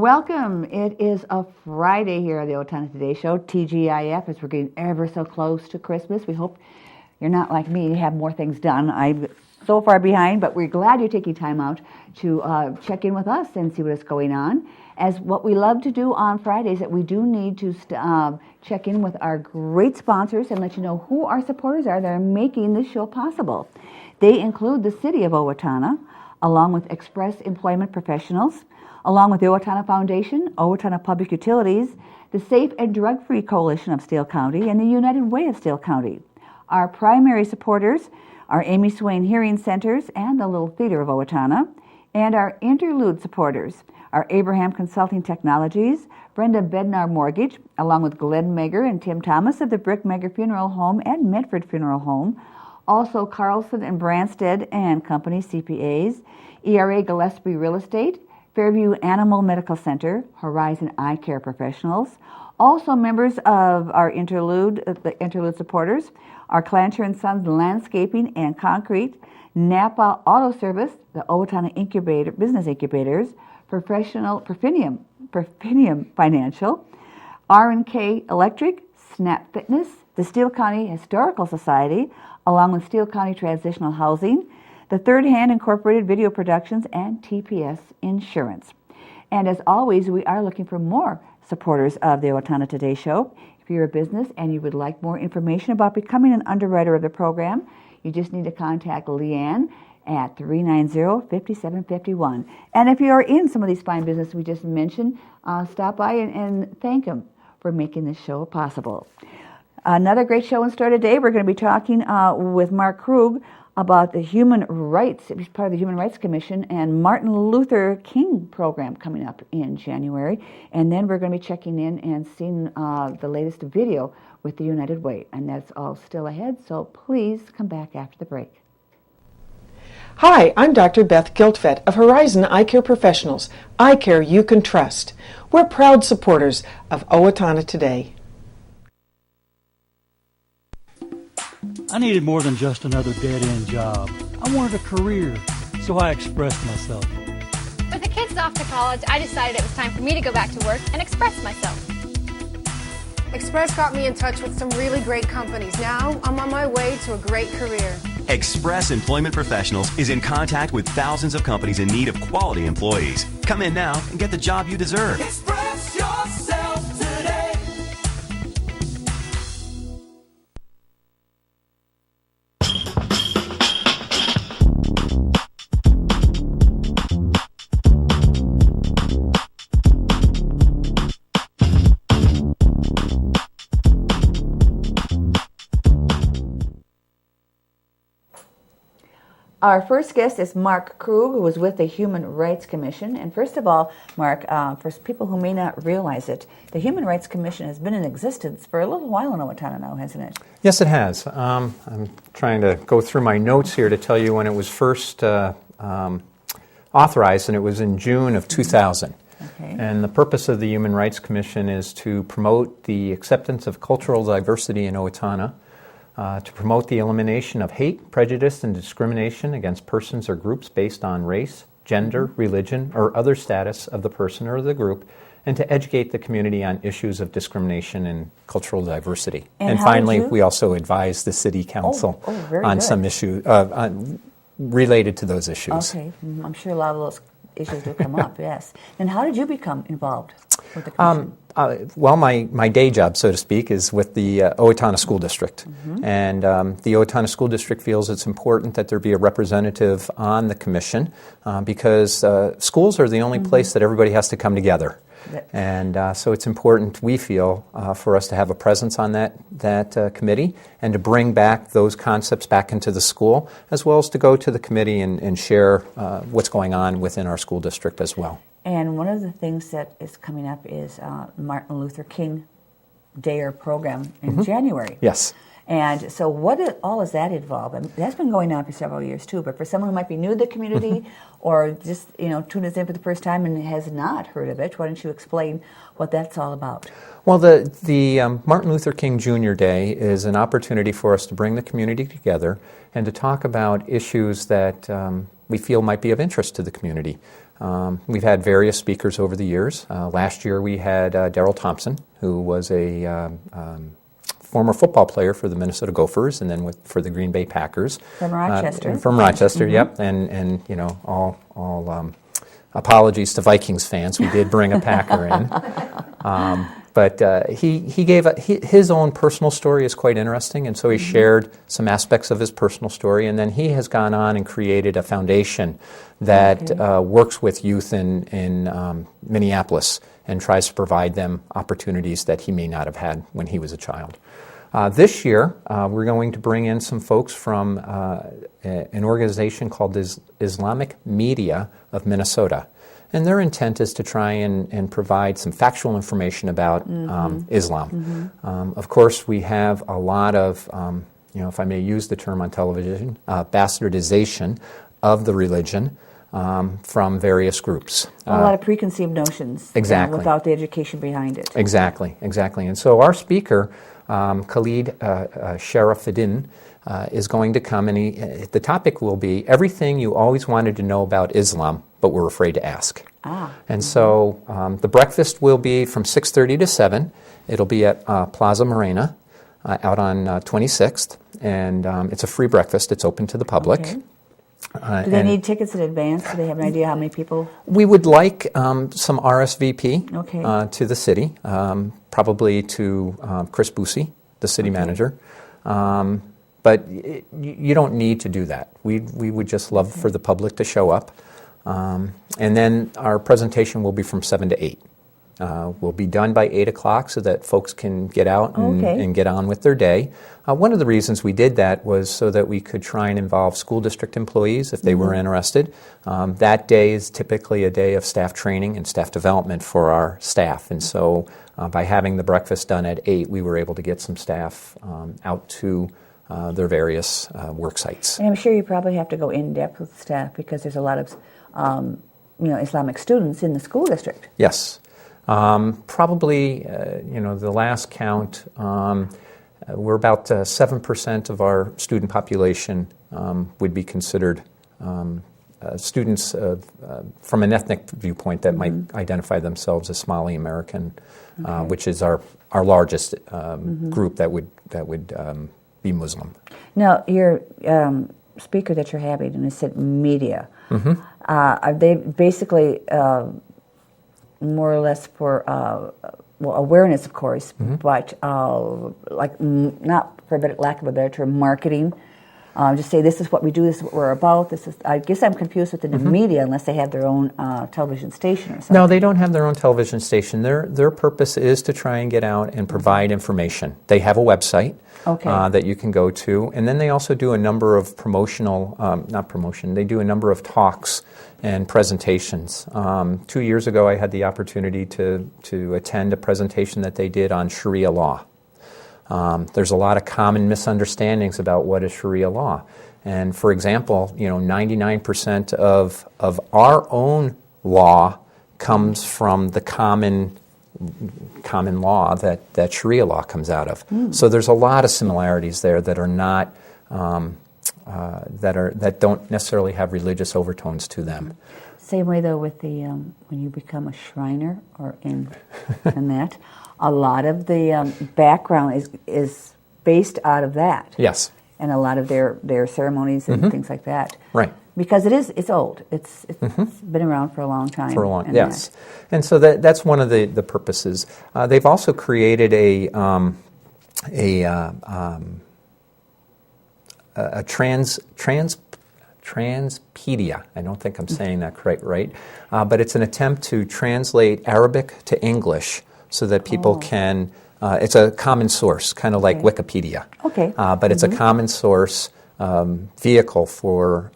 Welcome. It is a Friday here on the Owatonna Today Show, TGIF, as we're getting ever so close to Christmas. We hope you're not like me, you have more things done. I'm so far behind, but we're glad you're taking time out to check in with us and see what is going on. As what we love to do on Fridays, that we do need to check in with our great sponsors and let you know who our supporters are that are making this show possible. They include the City of Owatonna, along with Express Employment Professionals, along with the Owatonna Foundation, Owatonna Public Utilities, the Safe and Drug-Free Coalition of Steele County, and the United Way of Steele County. Our primary supporters are Amy Swain Hearing Centers and the Little Theater of Owatonna, and our interlude supporters are Abraham Consulting Technologies, Brenda Bednar Mortgage, along with Glenn Megger and Tim Thomas of the Brick Megger Funeral Home and Medford Funeral Home, also Carlson and Branstead and Company CPAs, ERA Gillespie Real Estate, Fairview Animal Medical Center, Horizon Eye Care Professionals. Also members of our the interlude supporters are Clancher and Sons Landscaping and Concrete, Napa Auto Service, the Owatonna Business Incubators, Perfinium Financial, R&K Electric, Snap Fitness, the Steele County Historical Society, along with Steele County Transitional Housing, the Third Hand Incorporated Video Productions, and TPS Insurance. And as always, we are looking for more supporters of the Owatonna Today Show. If you're a business and you would like more information about becoming an underwriter of the program, you just need to contact Leanne at 390-5751. And if you are in some of these fine businesses we just mentioned, stop by and thank them for making this show possible. Another great show in store today. We're going to be talking with Mark Krug about the human rights. He's part of the Human Rights Commission and Martin Luther King program coming up in January. And then we're going to be checking in and seeing the latest video with the United Way. And that's all still ahead, so please come back after the break. Hi, I'm Dr. Beth Giltvet of Horizon Eye Care Professionals. Eye care you can trust. We're proud supporters of Owatonna Today. I needed more than just another dead-end job. I wanted a career, so I expressed myself. With the kids off to college, I decided it was time for me to go back to work and express myself. Express got me in touch with some really great companies. Now, I'm on my way to a great career. Express Employment Professionals is in contact with thousands of companies in need of quality employees. Come in now and get the job you deserve. Express yourself today. Our first guest is Mark Krug, who is with the Human Rights Commission. And first of all, Mark, for people who may not realize it, the Human Rights Commission has been in existence for a little while in Owatonna now, hasn't it? Yes, it has. I'm trying to go through my notes here to tell you when it was first authorized, and it was in June of 2000. Okay. And the purpose of the Human Rights Commission is to promote the acceptance of cultural diversity in Owatonna, to promote the elimination of hate, prejudice, and discrimination against persons or groups based on race, gender, religion, or other status of the person or the group, and to educate the community on issues of discrimination and cultural diversity. And finally, we also advise the City Council on some issues related to those issues. Okay, I'm sure a lot of those issues will come up, yes. And how did you become involved with the commission? Well, my day job, so to speak, is with the Owatonna School District. Mm-hmm. And the Owatonna School District feels it's important that there be a representative on the commission because schools are the only place that everybody has to come together. And so it's important, we feel, for us to have a presence on that committee and to bring back those concepts back into the school, as well as to go to the committee and share what's going on within our school district as well. And one of the things that is coming up is Martin Luther King Day or program in January. Yes. And so all is that involved? I mean, that's been going on for several years too, but for someone who might be new to the community or just tuned us in for the first time and has not heard of it, why don't you explain what that's all about? Well, the Martin Luther King Jr. Day is an opportunity for us to bring the community together and to talk about issues that we feel might be of interest to the community. We've had various speakers over the years. Last year we had Darrell Thompson, who was a former football player for the Minnesota Gophers and then for the Green Bay Packers. From Rochester. From Rochester, yep. And you know, all apologies to Vikings fans. We did bring a Packer in. But he gave his own personal story is quite interesting, and so he shared some aspects of his personal story, and then he has gone on and created a foundation that works with youth in Minneapolis and tries to provide them opportunities that he may not have had when he was a child. This year, we're going to bring in some folks from an organization called Islamic Media of Minnesota. And their intent is to try and provide some factual information about Islam. Of course, we have a lot of, if I may use the term on television, bastardization of the religion from various groups. A lot of preconceived notions. Exactly. Without the education behind it. Exactly. And so our speaker, Khalid Sharafuddin, is going to come, and the topic will be everything you always wanted to know about Islam, but were afraid to ask. And so the breakfast will be from 6:30 to 7. It'll be at Plaza Morena out on 26th, and it's a free breakfast. It's open to the public. Okay. Do they need tickets in advance? Do they have an idea how many people? We would like some RSVP to the city, probably to Chris Boosie, the city manager. But you don't need to do that. We would just love for the public to show up. And then our presentation will be from 7 to 8. We'll be done by 8 o'clock so that folks can get out and get on with their day. One of the reasons we did that was so that we could try and involve school district employees if they were interested. That day is typically a day of staff training and staff development for our staff. And so by having the breakfast done at 8, we were able to get some staff out to their various work sites. And I'm sure you probably have to go in depth with staff because there's a lot of Islamic students in the school district. Yes. Probably, the last count, we're about 7% of our student population would be considered students from an ethnic viewpoint that might identify themselves as Somali American, which is our largest group that would be Muslim. Now, your speaker that you're having, and it said media, are they basically more or less for awareness, of course, but not for lack of a better term, marketing? Just say this is what we do, this is what we're about. This is. I guess I'm confused with the media unless they have their own television station or something. No, they don't have their own television station. Their purpose is to try and get out and provide information. They have a website that you can go to, and then they also do a number of They do a number of talks and presentations. 2 years ago, I had the opportunity to attend a presentation that they did on Sharia law. There's a lot of common misunderstandings about what is Sharia law. And for example, 99% of our own law comes from the common law that Sharia law comes out of. So there's a lot of similarities there that are not that don't necessarily have religious overtones to them. Same way though with the when you become a Shriner or in that. A lot of the background is based out of that. Yes. And a lot of their ceremonies and things like that. Right. Because it's old. It's been around for a long time. Yes. And so that's one of the purposes. They've also created a Transpedia. I don't think I'm saying that right. But it's an attempt to translate Arabic to English so that people can, it's a common source, kind of like Wikipedia. Okay. But it's a common source vehicle for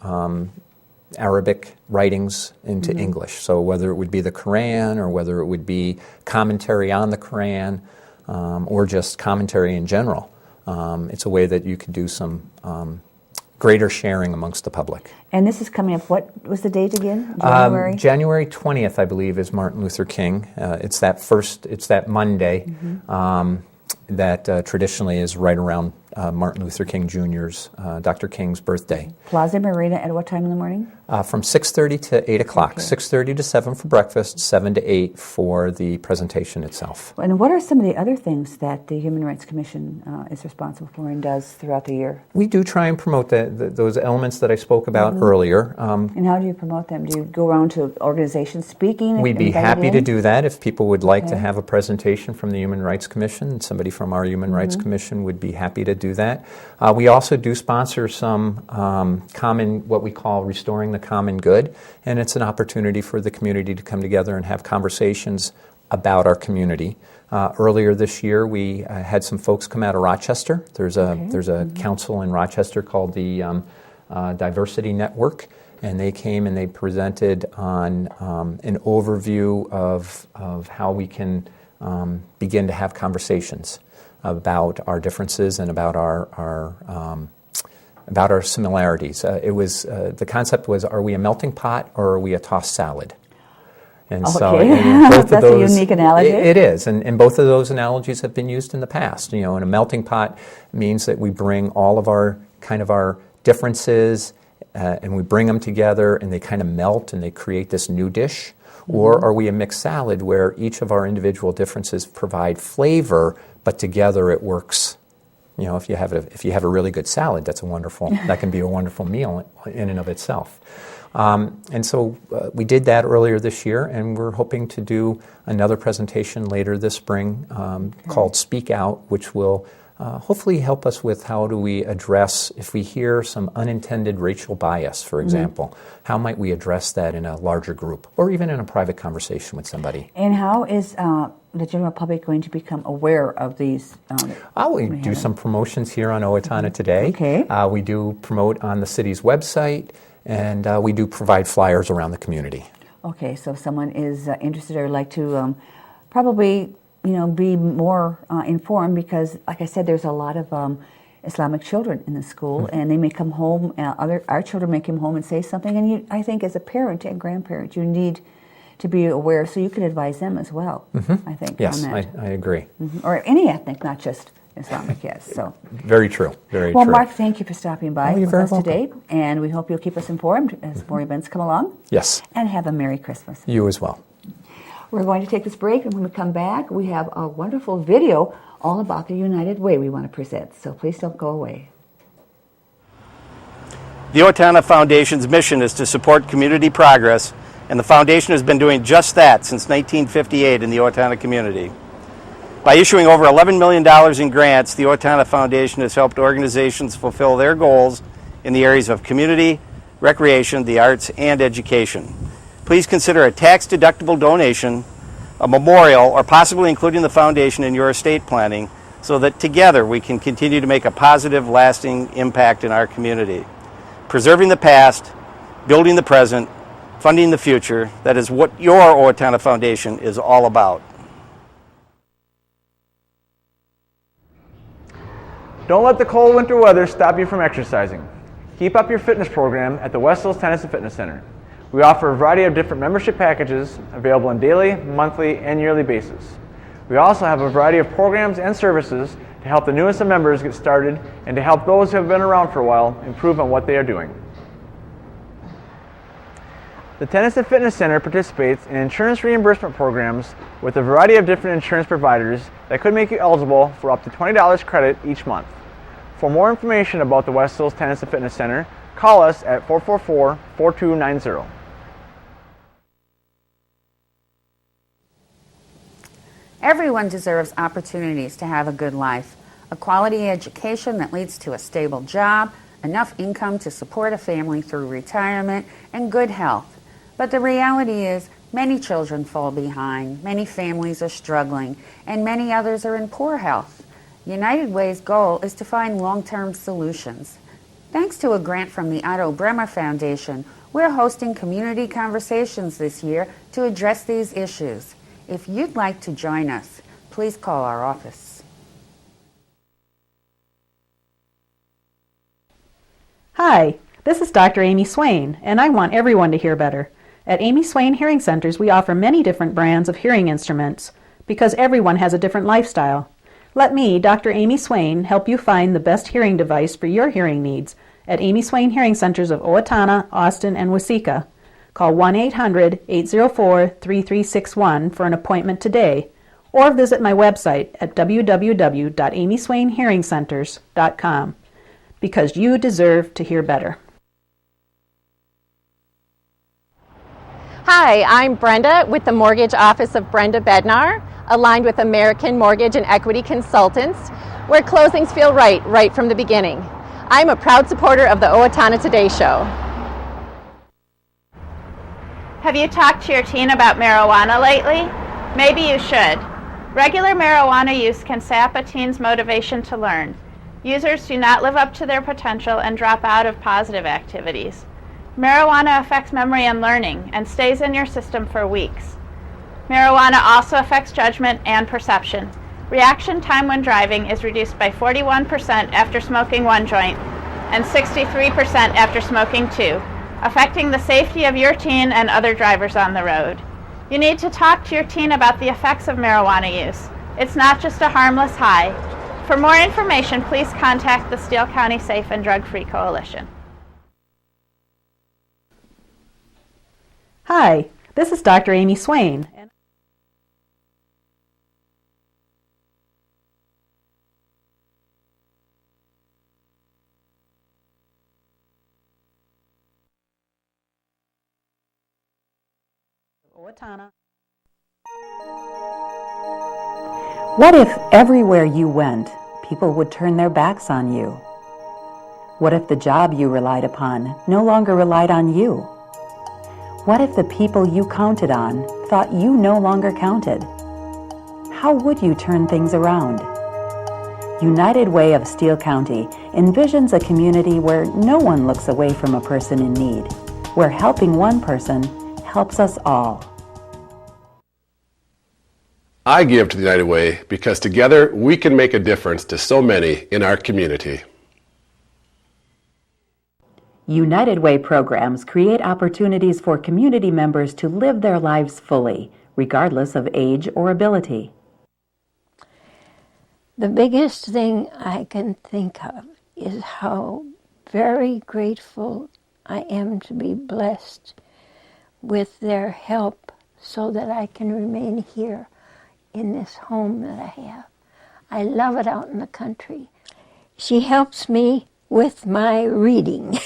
Arabic writings into English. So whether it would be the Quran or whether it would be commentary on the Quran or just commentary in general, it's a way that you could do some greater sharing amongst the public. And this is coming up, what was the date again? January? January 20th, I believe, is Martin Luther King. It's that Monday that traditionally is right around Martin Luther King Jr.'s, Dr. King's birthday. Plaza Marina at what time in the morning? From 6:30 to 8 o'clock. Okay. 6:30 to 7 for breakfast, 7 to 8 for the presentation itself. And what are some of the other things that the Human Rights Commission is responsible for and does throughout the year? We do try and promote those elements that I spoke about earlier. And how do you promote them? Do you go around to organizations speaking? We'd be happy to do that if people would like to Okay. have a presentation from the Human Rights Commission. Somebody from our Human Rights Commission would be happy to do that. We also do sponsor some what we call Restoring the Common Good, and it's an opportunity for the community to come together and have conversations about our community. Earlier this year, we had some folks come out of Rochester. There's a council in Rochester called the Diversity Network, and they came and they presented on an overview of how we can begin to have conversations about our differences and about our similarities. The concept was, are we a melting pot or are we a tossed salad? And so both That's of those, a unique analogy. It is, and both of those analogies have been used in the past. And a melting pot means that we bring all of our differences and we bring them together and they kind of melt and they create this new dish. Or are we a mixed salad where each of our individual differences provide flavor, but together it works? If you have a really good salad, that can be a wonderful meal in and of itself. And so we did that earlier this year, and we're hoping to do another presentation later this spring called Speak Out, which will hopefully help us with how do we address, if we hear some unintended racial bias, for example, how might we address that in a larger group or even in a private conversation with somebody. And how is the general public going to become aware of these? We do some promotions here on Owatonna Today. Okay. We do promote on the city's website, and we do provide flyers around the community. Okay, so if someone is interested or would like to probably be more informed, because, like I said, there's a lot of Islamic children in the school, and they may come home. Our children may come home and say something, and I think as a parent and grandparent, you need to be aware, so you can advise them as well. I think. Yes, on that. I agree. Or any ethnic, not just Islamic. Yes. So. Very true. Very well, true. Mark, thank you for stopping by you're with very us welcome. today, and we hope you'll keep us informed as more events come along. Yes. And have a Merry Christmas. You as well. We're going to take this break, and when we come back, we have a wonderful video all about the United Way we want to present. So please don't go away. The Owatonna Foundation's mission is to support community progress, and the Foundation has been doing just that since 1958 in the Owatonna community. By issuing over $11 million in grants, the Owatonna Foundation has helped organizations fulfill their goals in the areas of community, recreation, the arts, and education. Please consider a tax-deductible donation, a memorial, or possibly including the Foundation in your estate planning so that together we can continue to make a positive, lasting impact in our community. Preserving the past, building the present, funding the future, that is what your Owatonna Foundation is all about. Don't let the cold winter weather stop you from exercising. Keep up your fitness program at the West Hills Tennis and Fitness Center. We offer a variety of different membership packages available on daily, monthly, and yearly basis. We also have a variety of programs and services to help the newest of members get started and to help those who have been around for a while improve on what they are doing. The Tennis and Fitness Center participates in insurance reimbursement programs with a variety of different insurance providers that could make you eligible for up to $20 credit each month. For more information about the West Hills Tennis and Fitness Center, call us at 444-4290. Everyone deserves opportunities to have a good life, a quality education that leads to a stable job, enough income to support a family through retirement, and good health. But the reality is, many children fall behind, many families are struggling, and many others are in poor health. United Way's goal is to find long-term solutions. Thanks to a grant from the Otto Bremer Foundation, we're hosting community conversations this year to address these issues. If you'd like to join us, please call our office. Hi, this is Dr. Amy Swain, and I want everyone to hear better. At Amy Swain Hearing Centers, we offer many different brands of hearing instruments because everyone has a different lifestyle. Let me, Dr. Amy Swain, help you find the best hearing device for your hearing needs at Amy Swain Hearing Centers of Owatonna, Austin, and Waseca. Call 1-800-804-3361 for an appointment today, or visit my website at www.amyswainhearingcenters.com, because you deserve to hear better. Hi, I'm Brenda with the Mortgage Office of Brenda Bednar, aligned with American Mortgage and Equity Consultants, where closings feel right from the beginning. I'm a proud supporter of the Owatonna Today Show. Have you talked to your teen about marijuana lately? Maybe you should. Regular marijuana use can sap a teen's motivation to learn. Users do not live up to their potential and drop out of positive activities. Marijuana affects memory and learning and stays in your system for weeks. Marijuana also affects judgment and perception. Reaction time when driving is reduced by 41% after smoking one joint and 63% after smoking two, affecting the safety of your teen and other drivers on the road. You need to talk to your teen about the effects of marijuana use. It's not just a harmless high. For more information, please contact the Steele County Safe and Drug-Free Coalition. Hi, this is Dr. Amy Swain. Owatonna. What if everywhere you went, people would turn their backs on you? What if the job you relied upon no longer relied on you? What if the people you counted on thought you no longer counted? How would you turn things around? United Way of Steele County envisions a community where no one looks away from a person in need, where helping one person helps us all. I give to the United Way because together we can make a difference to so many in our community. United Way programs create opportunities for community members to live their lives fully, regardless of age or ability. The biggest thing I can think of is how very grateful I am to be blessed with their help so that I can remain here in this home that I have. I love it out in the country. She helps me with my reading.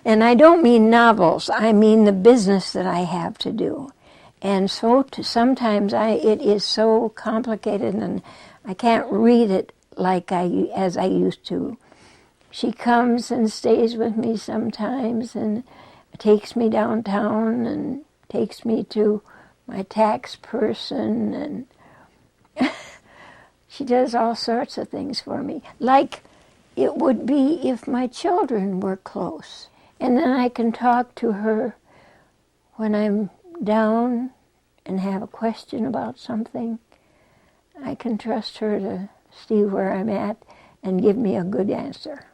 And I don't mean novels, I mean the business that I have to do. And so sometimes it is so complicated and I can't read it like as I used to. She comes and stays with me sometimes and takes me downtown and takes me to my tax person, and she does all sorts of things for me. Like it would be if my children were close. And then I can talk to her when I'm down and have a question about something. I can trust her to see where I'm at and give me a good answer.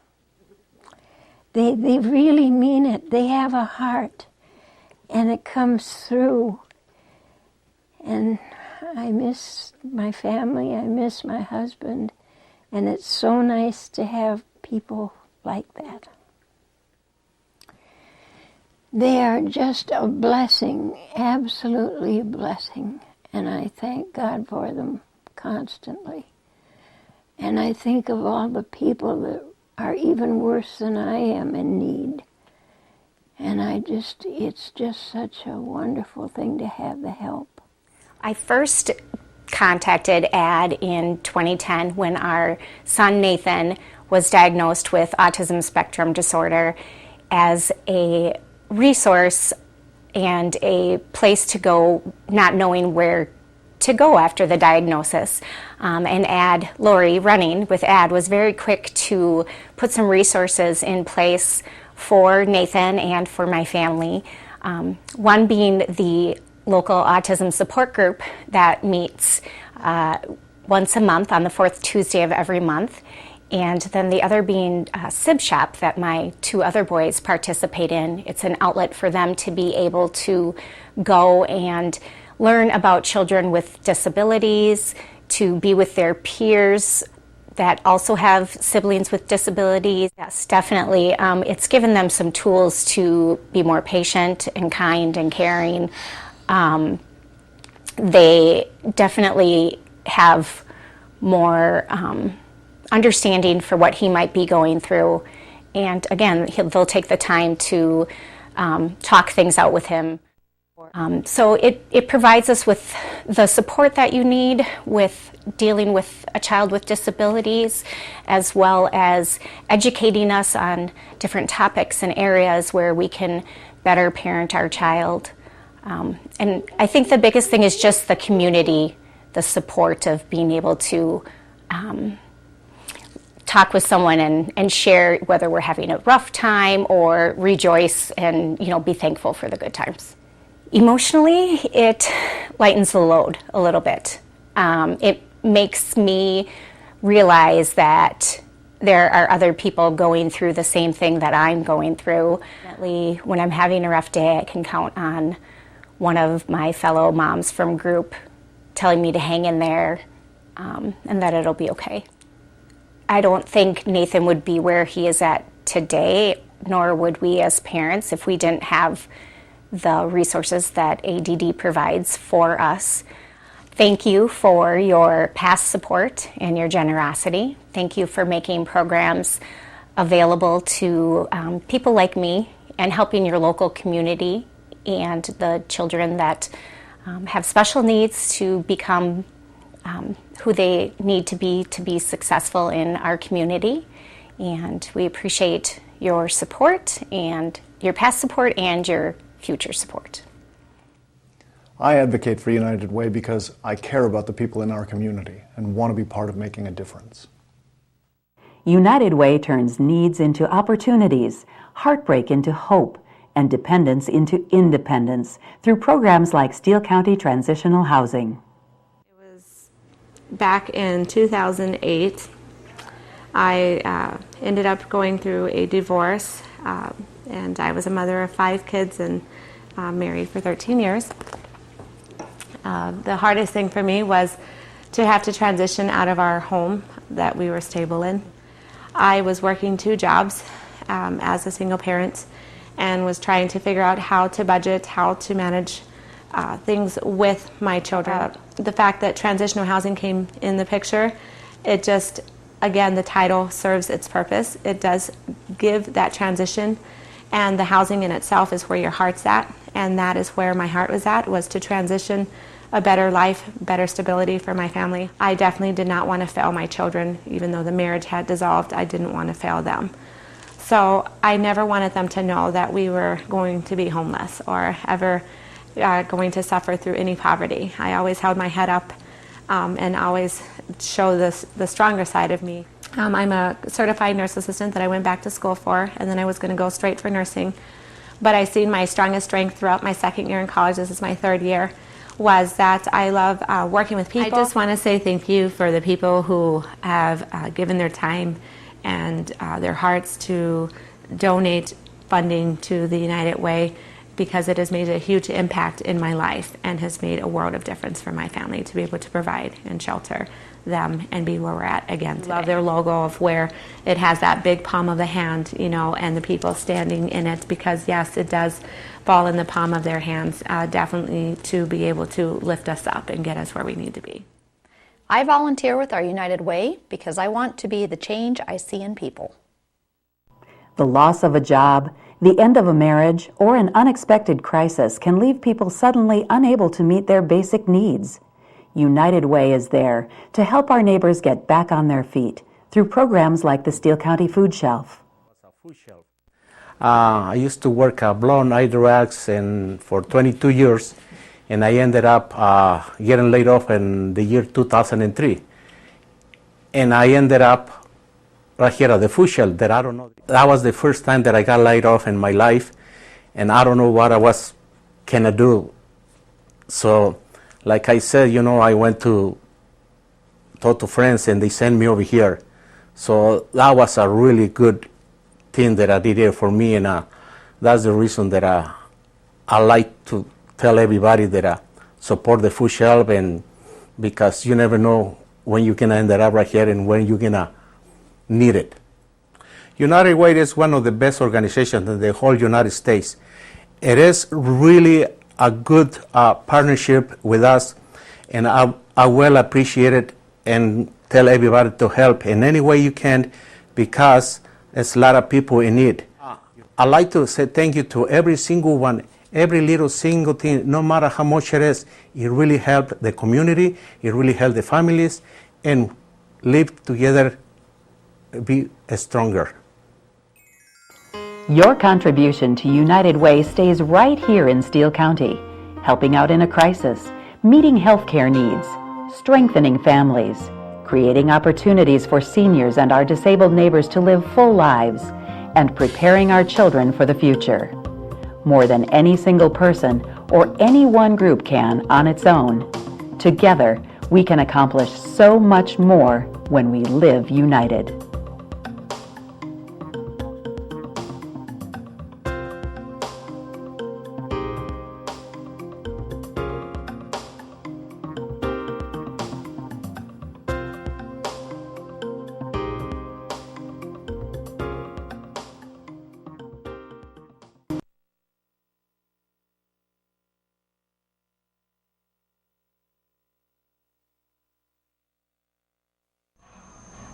They really mean it. They have a heart, and it comes through. And I miss my family, I miss my husband, and it's so nice to have people like that. They are just a blessing, absolutely a blessing, and I thank God for them constantly. And I think of all the people that are even worse than I am in need. And it's just such a wonderful thing to have the help. I first contacted AD in 2010 when our son Nathan was diagnosed with autism spectrum disorder as a resource and a place to go, not knowing where to go after the diagnosis. And AD, Lori, running with AD, was very quick to put some resources in place for Nathan and for my family. One being the local autism support group that meets once a month on the fourth Tuesday of every month. And then the other being Sib Shop that my two other boys participate in. It's an outlet for them to be able to go and learn about children with disabilities, to be with their peers that also have siblings with disabilities. Yes, definitely. It's given them some tools to be more patient and kind and caring. They definitely have more understanding for what he might be going through. And again, they'll take the time to talk things out with him. So it provides us with the support that you need with dealing with a child with disabilities, as well as educating us on different topics and areas where we can better parent our child. And I think the biggest thing is just the community, the support of being able to talk with someone and share whether we're having a rough time or rejoice and be thankful for the good times. Emotionally, it lightens the load a little bit. It makes me realize that there are other people going through the same thing that I'm going through. When I'm having a rough day, I can count on one of my fellow moms from group telling me to hang in there and that it'll be okay. I don't think Nathan would be where he is at today, nor would we as parents if we didn't have the resources that ADD provides for us. Thank you for your past support and your generosity. Thank you for making programs available to people like me and helping your local community and the children that have special needs to become who they need to be successful in our community. And we appreciate your support and your past support and your future support. I advocate for United Way because I care about the people in our community and want to be part of making a difference. United Way turns needs into opportunities, heartbreak into hope, and dependence into independence through programs like Steele County Transitional Housing. Back in 2008, I ended up going through a divorce, and I was a mother of 5 kids and married for 13 years. The hardest thing for me was to have to transition out of our home that we were stable in. I was working 2 jobs as a single parent and was trying to figure out how to budget, how to manage things with my children. The fact that transitional housing came in the picture, it just, again, the title serves its purpose. It does give that transition, and the housing in itself is where your heart's at, and that is where my heart was to transition a better life, better stability for my family. I definitely did not want to fail my children. Even though the marriage had dissolved, I didn't want to fail them. So I never wanted them to know that we were going to be homeless or ever going to suffer through any poverty. I always held my head up and always show the stronger side of me. I'm a certified nurse assistant that I went back to school for, and then I was going to go straight for nursing. But I seen my strongest strength throughout my second year in college, this is my 3rd year, was that I love working with people. I just want to say thank you for the people who have given their time and their hearts to donate funding to the United Way, because it has made a huge impact in my life and has made a world of difference for my family to be able to provide and shelter them and be where we're at again today. I love their logo of where it has that big palm of the hand, and the people standing in it, because yes, it does fall in the palm of their hands, definitely to be able to lift us up and get us where we need to be. I volunteer with our United Way because I want to be the change I see in people. The loss of a job, the end of a marriage, or an unexpected crisis can leave people suddenly unable to meet their basic needs. United Way is there to help our neighbors get back on their feet through programs like the Steele County Food Shelf. I used to work blown eye drugs for 22 years, and I ended up getting laid off in the year 2003. And I ended up right here at the food shelf that I don't know. That was the first time that I got laid off in my life, and I don't know what I was gonna do. So, like I said, I went to talk to friends, and they sent me over here. So that was a really good thing that I did here for me, and that's the reason that I like to tell everybody that support the food shelf, and because you never know when you're gonna end up right here and when you're gonna need it. United Way is one of the best organizations in the whole United States. It is really a good partnership with us, and I will appreciate it and tell everybody to help in any way you can, because there's a lot of people in need. I'd like to say thank you to every single one, every little single thing, no matter how much it is. It really helped the community, it really helped the families, and live together, be stronger. Your contribution to United Way stays right here in Steele County, helping out in a crisis, meeting healthcare needs, strengthening families, creating opportunities for seniors and our disabled neighbors to live full lives, and preparing our children for the future. More than any single person or any one group can on its own. Together, we can accomplish so much more when we live united.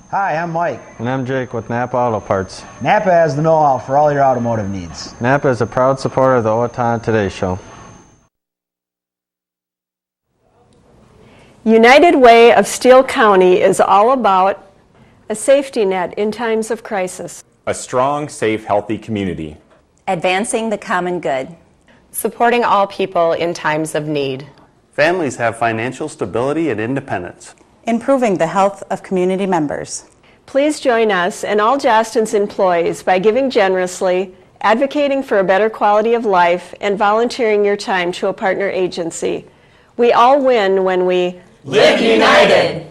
Hi, I'm Mike. And I'm Jake with Napa Auto Parts. Napa has the know-how for all your automotive needs. Napa is a proud supporter of the Owatonna Today Show. United Way of Steele County is all about a safety net in times of crisis, a strong, safe, healthy community, advancing the common good, supporting all people in times of need. Families have financial stability and independence, improving the health of community members. Please join us and all Jostens employees by giving generously, advocating for a better quality of life, and volunteering your time to a partner agency. We all win when we live united.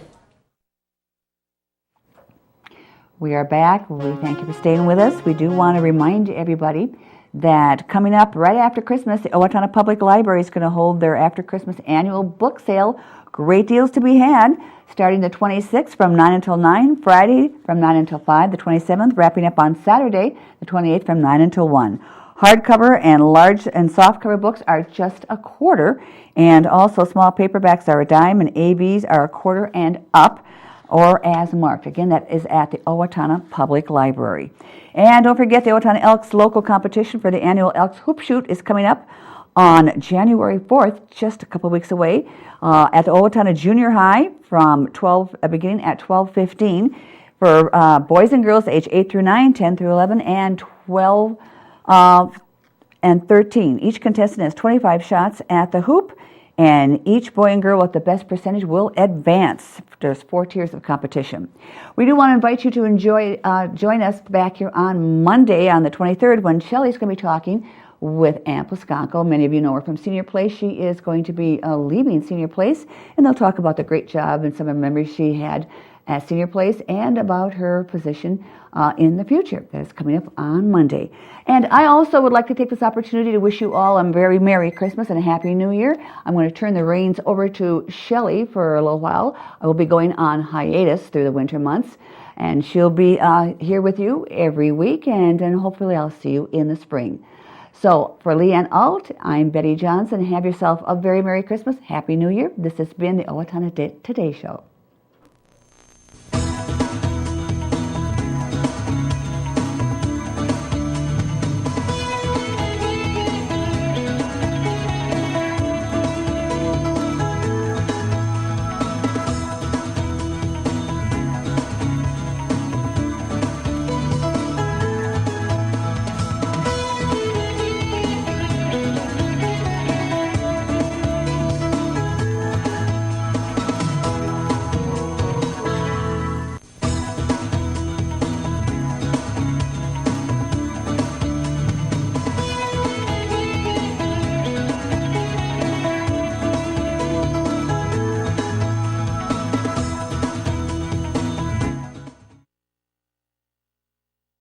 We are back. We thank you for staying with us. We do want to remind everybody that coming up right after Christmas, the Owatonna Public Library is going to hold their after Christmas annual book sale. Great deals to be had, starting the 26th from 9 until 9, Friday from 9 until 5, the 27th, wrapping up on Saturday, the 28th from 9 until 1. Hardcover and large and softcover books are just a quarter, and also small paperbacks are a dime, and ABs are a quarter and up, or as marked. Again, that is at the Owatonna Public Library. And don't forget, the Owatonna Elks local competition for the annual Elks Hoop Shoot is coming up on January 4th, just a couple weeks away, at the Owatonna Junior High from beginning at 12:15 for boys and girls age 8 through 9, 10 through 11, and 12 and 13. Each contestant has 25 shots at the hoop, and each boy and girl with the best percentage will advance. There's 4 tiers of competition. We do want to invite you to join us back here on Monday on the 23rd when Shelley's going to be talking with Ann Plasconko. Many of you know her from Senior Place. She is going to be leaving Senior Place, and they'll talk about the great job and some of the memories she had at Senior Place and about her position in the future. That is coming up on Monday. And I also would like to take this opportunity to wish you all a very Merry Christmas and a Happy New Year. I'm going to turn the reins over to Shelley for a little while. I will be going on hiatus through the winter months, and she'll be here with you every week, and then hopefully I'll see you in the spring. So for Leanne Alt, I'm Betty Johnson. Have yourself a very Merry Christmas, Happy New Year. This has been the Owatonna Today Show.